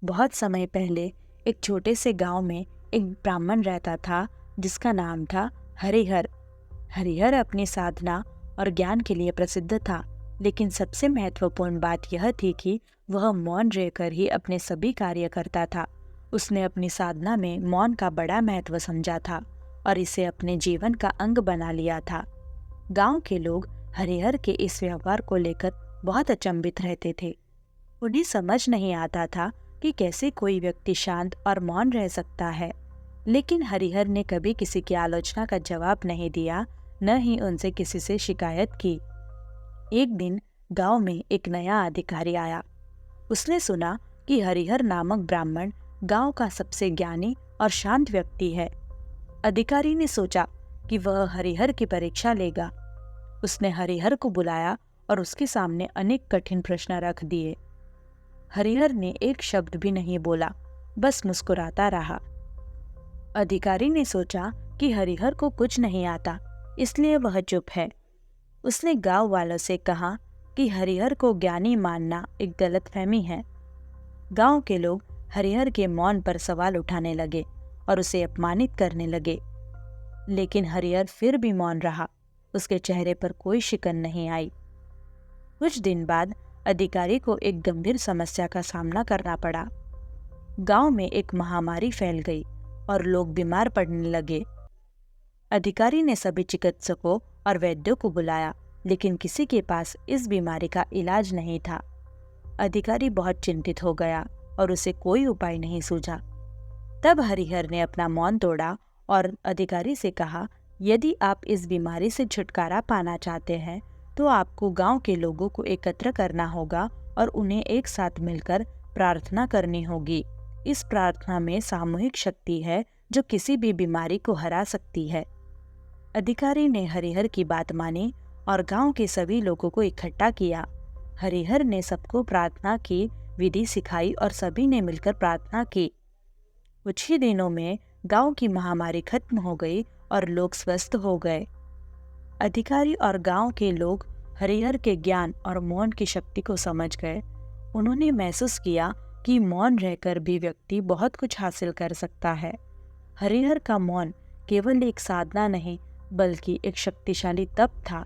बहुत समय पहले एक छोटे से गांव में एक ब्राह्मण रहता था जिसका नाम था हरिहर। हरिहर अपनी साधना और ज्ञान के लिए प्रसिद्ध था, लेकिन सबसे महत्वपूर्ण बात यह थी कि वह मौन रहकर ही अपने सभी कार्य करता था। उसने अपनी साधना में मौन का बड़ा महत्व समझा था और इसे अपने जीवन का अंग बना लिया था। गांव के लोग हरिहर के इस व्यवहार को लेकर बहुत अचंभित रहते थे। उन्हें समझ नहीं आता था कि कैसे कोई व्यक्ति शांत और मौन रह सकता है। लेकिन हरिहर ने कभी किसी की आलोचना का जवाब नहीं दिया, न ही उनसे किसी से शिकायत की। एक दिन गांव में एक नया अधिकारी आया। उसने सुना कि हरिहर नामक ब्राह्मण गांव का सबसे ज्ञानी और शांत व्यक्ति है। अधिकारी ने सोचा कि वह हरिहर की परीक्षा लेगा। उसने हरिहर को बुलाया और उसके सामने अनेक कठिन प्रश्न रख दिए। हरिहर ने एक शब्द भी नहीं बोला, बस मुस्कुराता रहा। अधिकारी ने सोचा कि हरिहर को कुछ नहीं आता, इसलिए वह चुप है। उसने गांव वालों से कहा कि हरिहर को ज्ञानी मानना एक गलतफहमी है। गांव के लोग हरिहर के मौन पर सवाल उठाने लगे और उसे अपमानित करने लगे। लेकिन हरिहर फिर भी मौन रहा। उसके चेहरे पर कोई शिकन नहीं आई। कुछ दिन बाद अधिकारी को एक गंभीर समस्या का सामना करना पड़ा। गांव में एक महामारी फैल गई और लोग बीमार पड़ने लगे। अधिकारी ने सभी चिकित्सकों और वैद्यों को बुलाया, लेकिन किसी के पास इस बीमारी का इलाज नहीं था। अधिकारी बहुत चिंतित हो गया और उसे कोई उपाय नहीं सूझा। तब हरिहर ने अपना मौन तोड़ा और अधिकारी से कहा, यदि आप इस बीमारी से छुटकारा पाना चाहते हैं तो आपको गांव के लोगों को एकत्र करना होगा और उन्हें एक साथ मिलकर प्रार्थना करनी होगी। इस प्रार्थना में सामूहिक शक्ति है जो किसी भी बीमारी को हरा सकती है। अधिकारी ने हरिहर की बात मानी और गांव के सभी लोगों को इकट्ठा किया। हरिहर ने सबको प्रार्थना की विधि सिखाई और सभी ने मिलकर प्रार्थना की। कुछ ही दिनों में गांव की महामारी खत्म हो गई और लोग स्वस्थ हो गए। अधिकारी और गांव के लोग हरिहर के ज्ञान और मौन की शक्ति को समझ गए। उन्होंने महसूस किया कि मौन रहकर भी व्यक्ति बहुत कुछ हासिल कर सकता है। हरिहर का मौन केवल एक साधना नहीं, बल्कि एक शक्तिशाली तप था।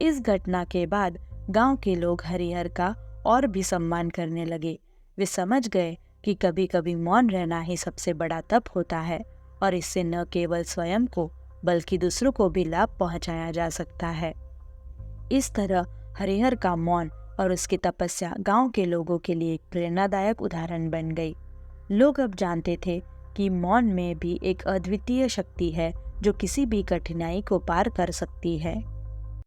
इस घटना के बाद गांव के लोग हरिहर का और भी सम्मान करने लगे। वे समझ गए कि कभी कभी मौन रहना ही सबसे बड़ा तप होता है और इससे न केवल स्वयं को बल्कि दूसरों को भी लाभ पहुंचाया जा सकता है। इस तरह हरिहर का मौन और उसकी तपस्या गांव के लोगों के लिए एक प्रेरणादायक उदाहरण बन गई। लोग अब जानते थे कि मौन में भी एक अद्वितीय शक्ति है जो किसी भी कठिनाई को पार कर सकती है।